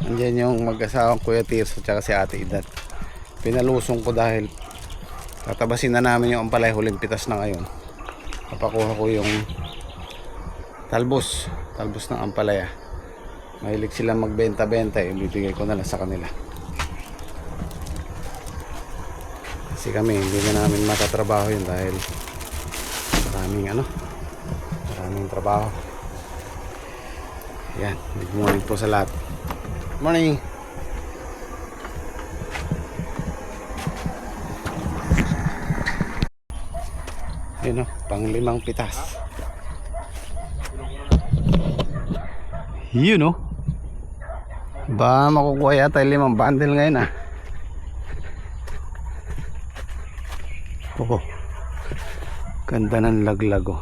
Andiyan yung mag-asawang Kuya Tirso tsaka si Ate Idan. Pinalusong ko dahil tatabasin na namin yung ampalay, huling pitas na ngayon. Napakuha ko yung talbos ng ampalaya. Mahilig silang magbenta-benta, ibibigay ko na lang sa kanila. Kasi kami hindi na namin matatrabaho yun dahil maraming trabaho. Yan, good morning po sa lahat. Morning. Yun o, pang-5 pitas. Yun o. Ba makukuha yata 5 bundle ngayon ah. Oo. Ganda ng laglag oh.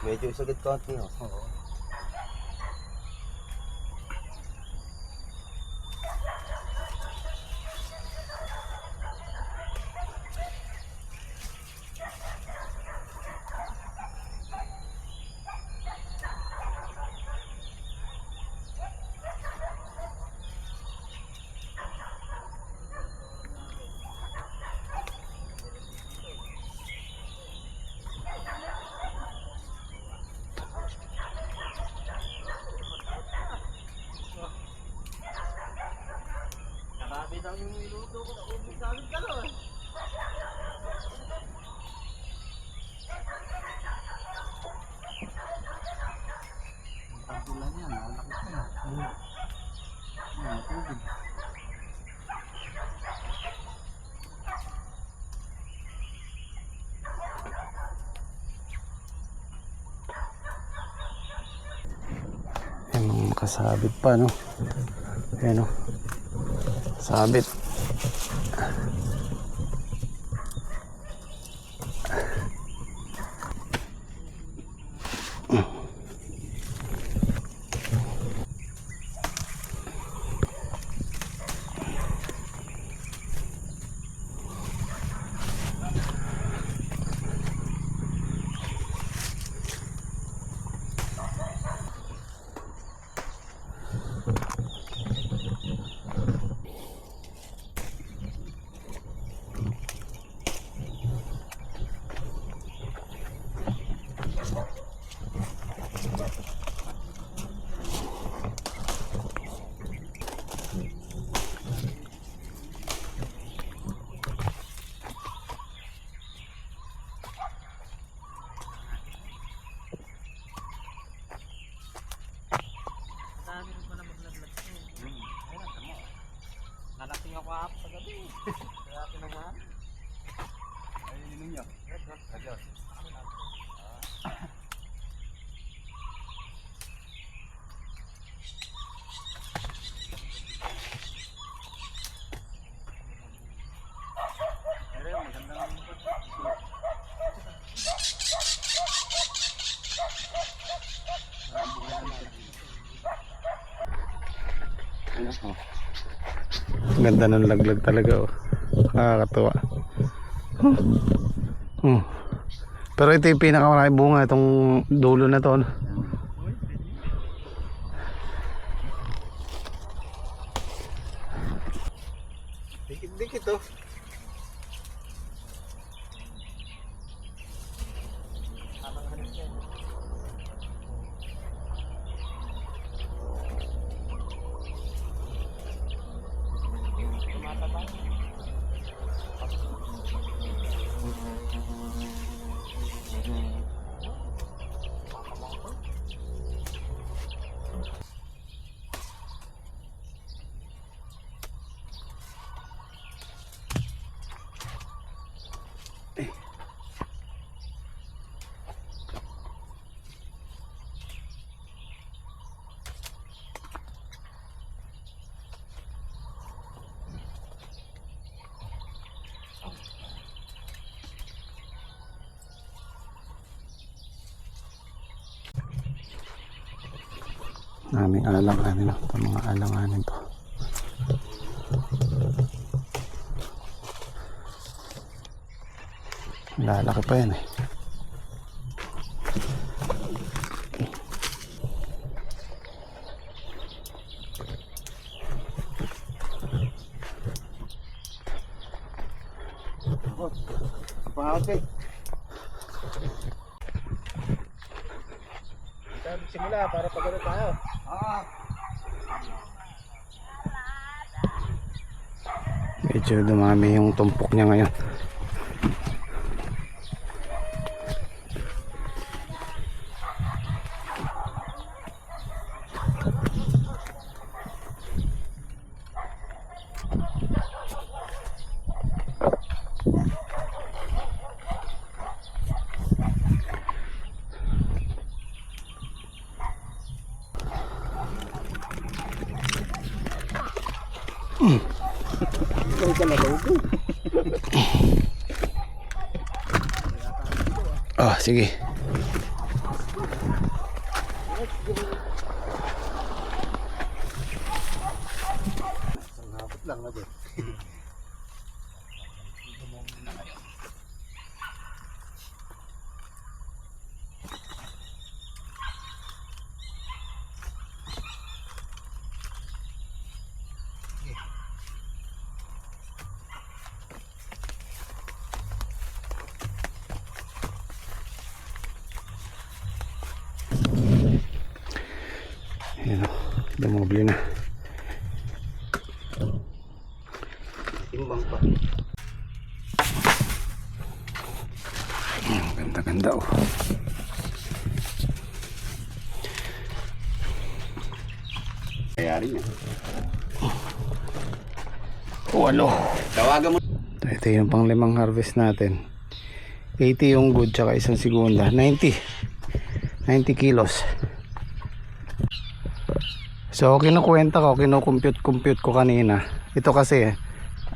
Medyo sagad konti oh. Oo. Marami daw yung niluto ko. Ubus namin dalawa. Ang tagulan yan, malaki pa yan. Matubig. Ayan, makasabit pa no. Ayan o. Sabit. Nalating ako ako sa gabi. Kaya naman. Ay, ninyo. Adios. Ganda ng laglag talaga oh. Nakakatuwa. Pero ito yung pinakamarami bunga, itong dulo na to no? Dikit-dikit oh. Naming alang-anin, no? Ito mga alang-anin to. Lalaki pa yan eh. Pangawat eh. Simula para pagano tayo. Medyo dumami yung tumpok niya ngayon. Ikaw ka naloko. Oh, sige. Sangapot lang na ba? Ayan o, dumoble na. Timbang pa. Ganda-ganda oh. Kayari niya. Walo. Tawagan mo. Ito yung pang limang harvest natin. 80 yung good, tsaka isang segunda. 90 kilos. So kinukwenta ko, kinukompute ko kanina. Ito kasi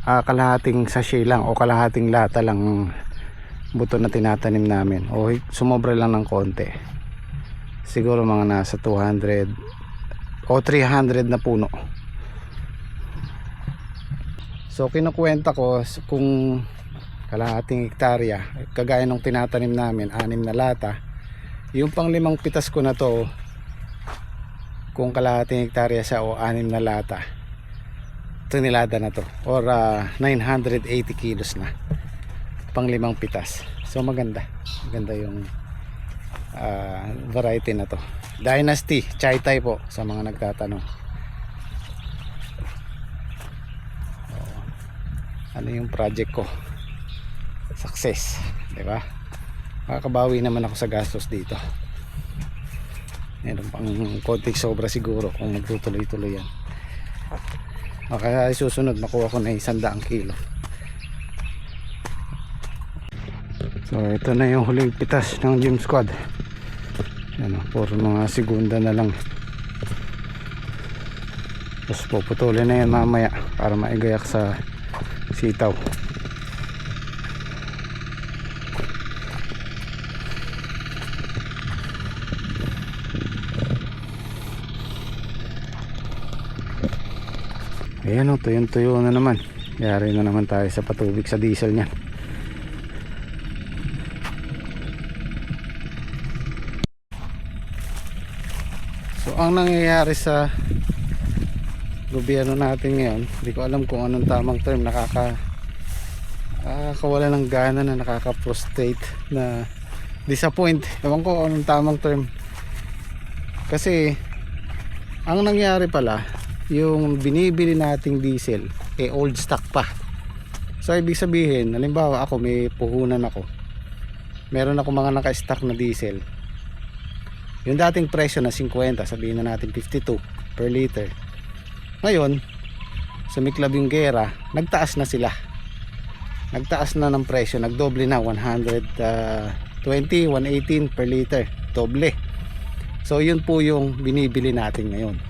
kalahating sachet lang o kalahating lata lang buto na tinatanim namin. O sumobra lang ng konti. Siguro mga nasa 200 o 300 na puno. So kinukwenta ko kung kalahating hektarya, kagaya nung tinatanim namin, 6 na lata. Yung pang limang pitas ko na to, kung kalahating hektarya siya o 6 na lata, tonelada na to, or 980 kilos na pang limang pitas. So maganda yung variety na to. Dynasty Chai Tai po sa mga nagtatanong. Ano yung project ko, success, di ba? Makakabawi naman ako sa gastos dito. Meron pang konting sobra siguro kung magtutuloy-tuloy yan. O kaya susunod makuha ko na 100 kilo. So ito na yung huling pitas ng gym squad. Yan o, puro mga segunda na lang. Tapos puputulin na yan mamaya para maigayak sa sitaw. Ayan o, tuyong-tuyo na naman. Yari na naman tayo sa patubig sa diesel niya. So ang nangyayari sa gobyerno natin ngayon, hindi ko alam kung anong tamang term, nakakawala ng gana, na nakaka-frustrate, na disappoint. Ewan ko anong tamang term. Kasi ang nangyari pala, yung binibili nating diesel old stock pa. So ibig sabihin, halimbawa ako may puhunan ako, meron ako mga naka-stock na diesel, yung dating presyo na 50, sabihin na natin 52 per liter. Ngayon sumiklab yung gera, nagtaas na sila, nagtaas na ng presyo, nagdoble na, 120, 118 per liter, doble. So yun po yung binibili natin ngayon.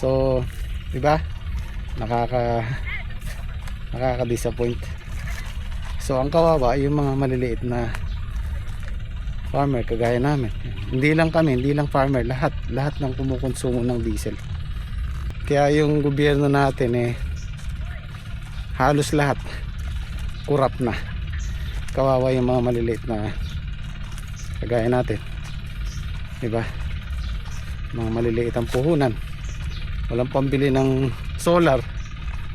So, 'di ba? Nakaka-disappoint. So, ang kawawa yung mga maliliit na farmer kagaya namin. Hindi lang kami, hindi lang farmer, lahat ng kumukonsumo ng diesel. Kaya yung gobyerno natin halos lahat kurap na. Kawawa yung mga maliliit na kagaya natin, diba? Mga maliliit ang puhunan, walang pambili ng solar,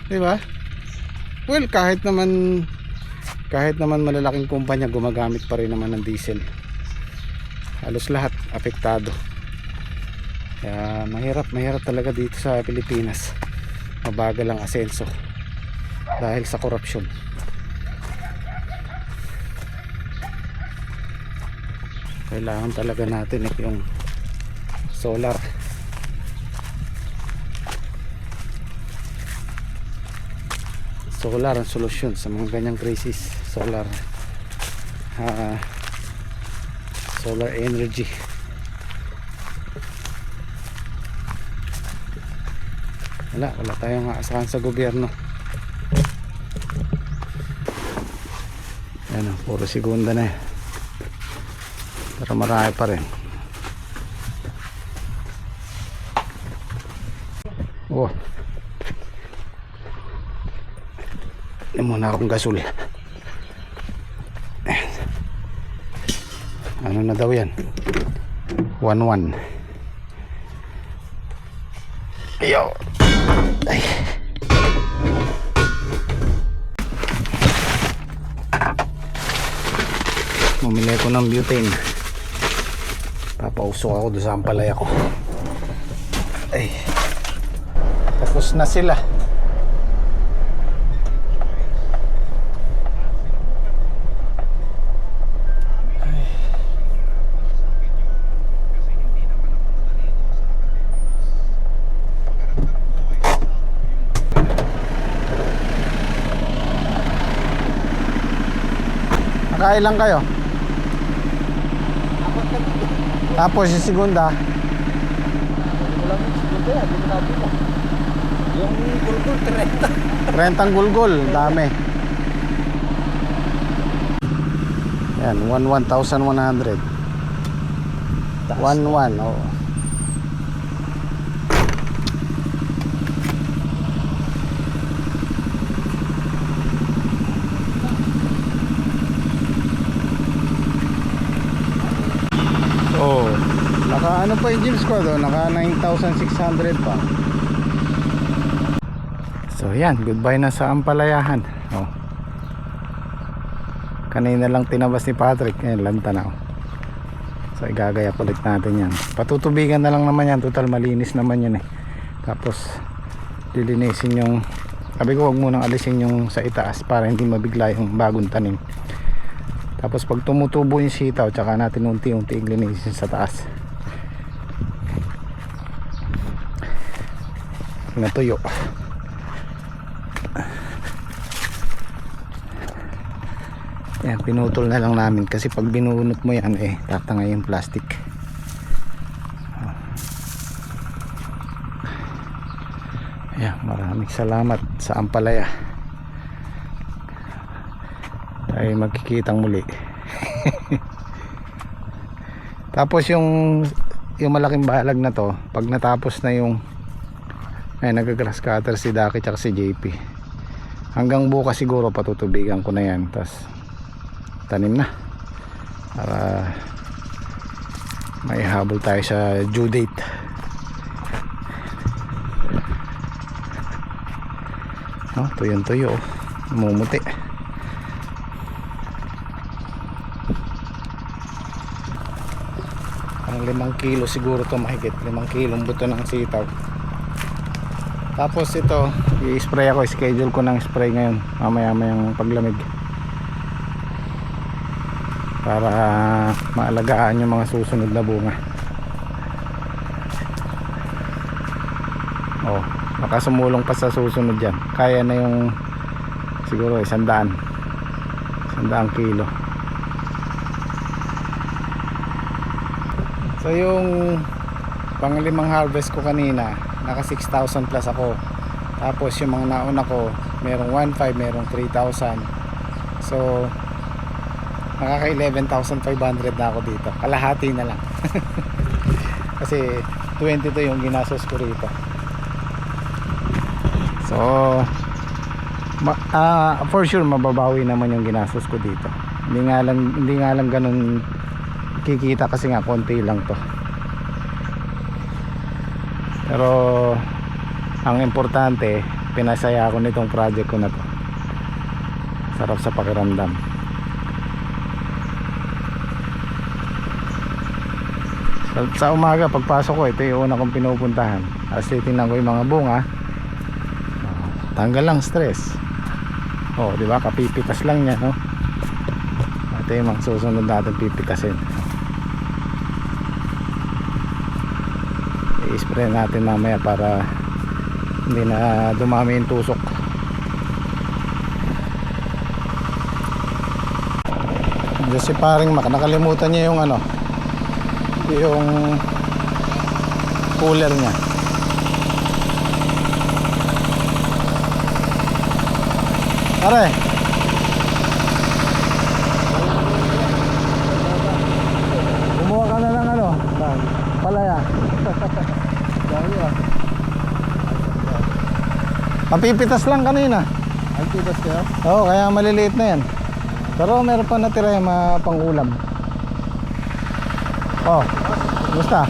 diba? Well, kahit naman malalaking kumpanya gumagamit pa rin naman ng diesel. Halos lahat apektado. Kaya mahirap talaga dito sa Pilipinas. Mabagal ang asenso dahil sa korupsyon. Kailangan talaga natin yung solar. Solar ang solusyon sa mga ganyang crisis. Solar energy. Wala tayong aasahan sa gobyerno. Ayan, puro segunda na pero marami pa rin. Oh, hindi muna akong gasol. Ano na daw yan? 1-1. Yo. Ay. Bumili ko ng butane. Papausok ako doon sa ampalaya ko. Ay. Tapos na sila. Nakailan kayo? Tapos yung segunda. Wala mo segunda yan, hindi mo nabila. Yung gulgul, 30. 30 gulgol, dami. Yan, 1,100. 1,1, oo. Oh, naka ano pa yung James ko doon, naka 9,600 pa. So yan, goodbye na sa ampalayahan. Oh. Kanina lang tinabas ni Patrick, ngayon lanta na. Oh. So igagayak ulit natin yan. Patutubigan na lang naman yan, total malinis naman yan Tapos lilinisin yung, sabi ko wag munang alisin yung sa itaas para hindi mabigla yung bagong tanim. Tapos pag tumutubo yung sitaw, tsaka natin unti-unti linisin sa taas. Natuyo. Yan, pinutol na lang namin kasi pag binunot mo yan tatangay yung plastic. Yan, maraming salamat sa ampalaya. Tayo magkikitang muli. Tapos yung malaking balag na to, pag natapos na yung nag-grass cutter si Daki tsaka si JP, hanggang bukas siguro patutubigan ko na yan, tas tanim na para may habol tayo sa due date. Tuyong-tuyo, mumuti. Ang 5 kilo siguro to, mahigit 5 kilong buto ng sitaw. Tapos ito, i-spray ako, schedule ko ng spray ngayon mamaya-mayang paglamig para maalagaan yung mga susunod na bunga. Oh, baka sumulong pa sa susunod yan. Kaya na yung siguro 100 kilo. So yung pang-5 harvest ko kanina, naka 6,000 plus ako. Tapos yung mga nauna ko, merong 1,500, merong 3,000. So Nakaka 11,500 na ako dito. Kalahati na lang. Kasi 22 yung ginastos ko rito. So for sure mababawi naman yung ginastos ko dito. Hindi nga lang ganun kikita kasi nga konti lang to. Pero ang importante, pinasaya ako nitong project ko na to. Sarap sa pakiramdam. Sa umaga pagpasok ko, ito yung una kong pinupuntahan. As titingnan ko yung mga bunga. Tanggal lang stress. Di ba? Kapipitas lang niya, no? Ito yung mga susunod natin pipitasin. I-spray natin mamaya para hindi na dumami yung tusok. Diyan si paring Mac, nakalimutan niya yung yung cooler niya. Pare, kumuha ka na ng palaya. Dami ah. Papipitas lang kanina. Ang pitas kaya? Oo, kaya maliliit na yan. Pero meron pa natira yung mga pang-ulam. Gusta?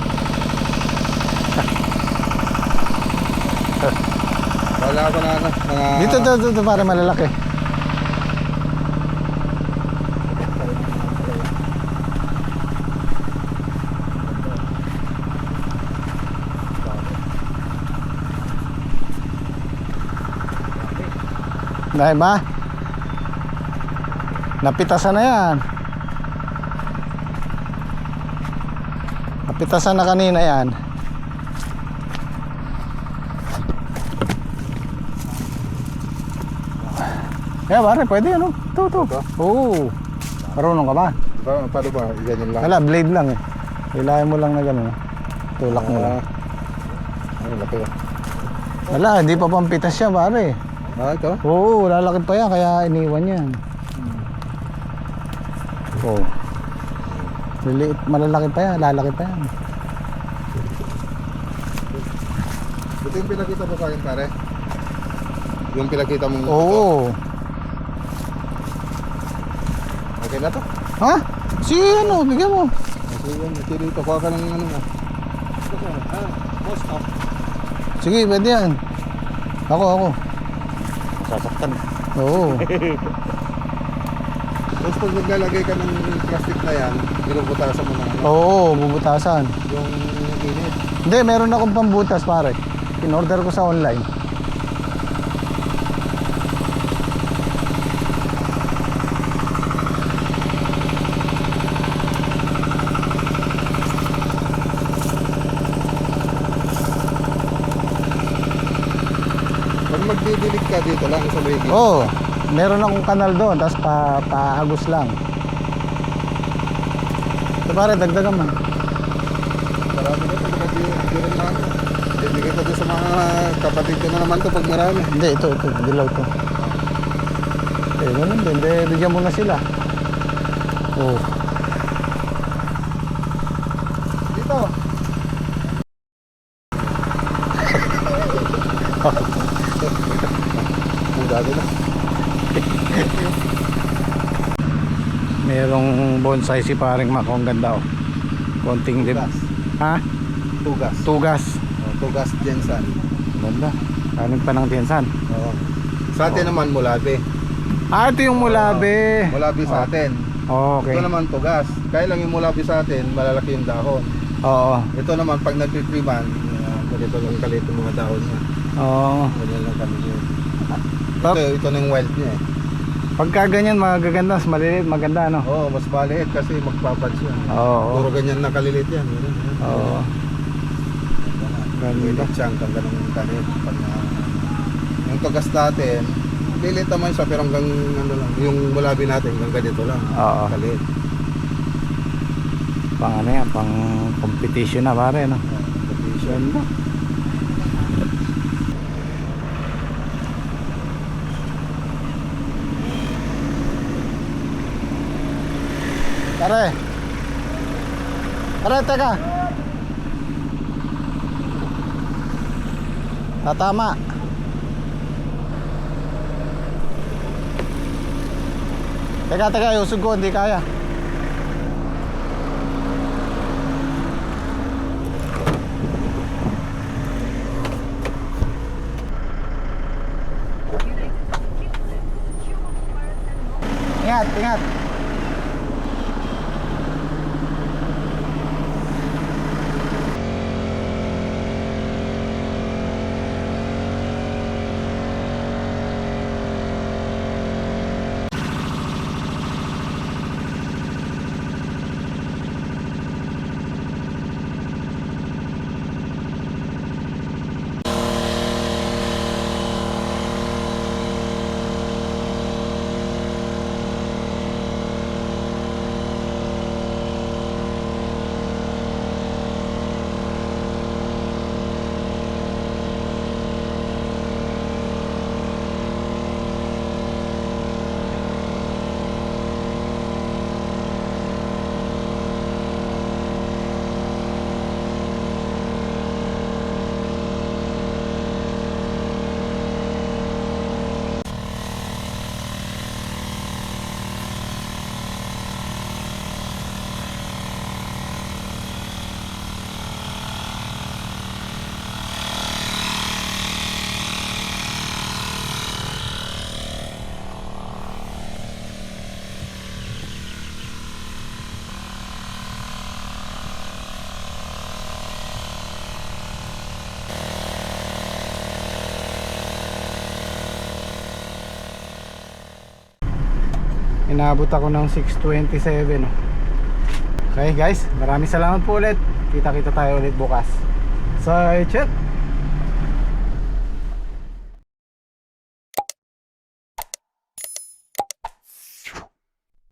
Wala ko na mga... Dito pare malalaki. Dahil ba? Napitasan na yan. Napitasan na kanina yan. Kaya pare, pwede ano? Ito. Oo. Marunong ka ba? Paano ba? Ganyan lang. Wala, blade lang eh. Hilahin mo lang na gano'n. Tulak mo lang. Ano laki ba? Wala, hindi pa pampitas siya pare. Ito? Oo, lalaki pa yan, kaya iniwan yan. Oo. Liliit, malalaki pa yan, lalaki pa yan. Ito yung pinakita mo sa akin pare? Yung pinakita mong... Oo. Okay na to? Ha? Bigyan mo. Sige dito, kuha ka ng mo. Sige, pwede yan. Ako. Sasaktan. Oo. Tapos pag naglalagay ka ng plastic na yan, binubutasan mo na Oo, bubutasan. yung init. Hindi, meron akong pambutas pare. In-order ko sa online. Pag magdidilig ka dito lang sa may Oo, meron akong kanal doon, tapos paagos lang. Ito pare, dagdagan mo. marami na ito, hindi rin lang. Bibigay ko doon sa mga kapatid ko na naman to pag marami. Hindi, ito, dilaw to. Ganun din, bigyan mo na sila. Oo. Dito! Ang dami na. Merong bonsai si paring Mac, ang ganda oh. Konting Tugas. Ha? Tugas. Tugas. Tugas Jensan. Ganda. Kanin pa ng tiyansan. Oo. Sa atin naman mulabi. Ito yung mulabe. Mulabi sa atin. Okay. Ito naman tugas. Kaya lang yung mulabi sa atin, malalaki yung dahon. Oo. Ito naman pag nagpipriman, ganito lang kalit yung mga dahon niya. Oo. Ganyan lang kami yun. Tap. Ito na yung wild niya eh. Pagka ganyan magaganda, mas maliliit, maganda no? Oo, mas maliit kasi magpapads yan. Oo. Puro ganyan na kaliliit yan. Ganyan. Oo. Pwede Ganda. siyang kang ganun kalit. Yung tugas natin, lilit naman siya pero hanggang ano lang, yung mulabi natin hanggang ganito lang. Oo. Kalit. Pang ano yan, pang competition na pare no? Ganda. Pare. Pare, teka. Tatama. Teka, usog ko, hindi kaya. Ingat, ingat. Inabot ako ng 6:27 no? Okay guys, maraming salamat po ulit. Kita-kita tayo ulit bukas. So, check.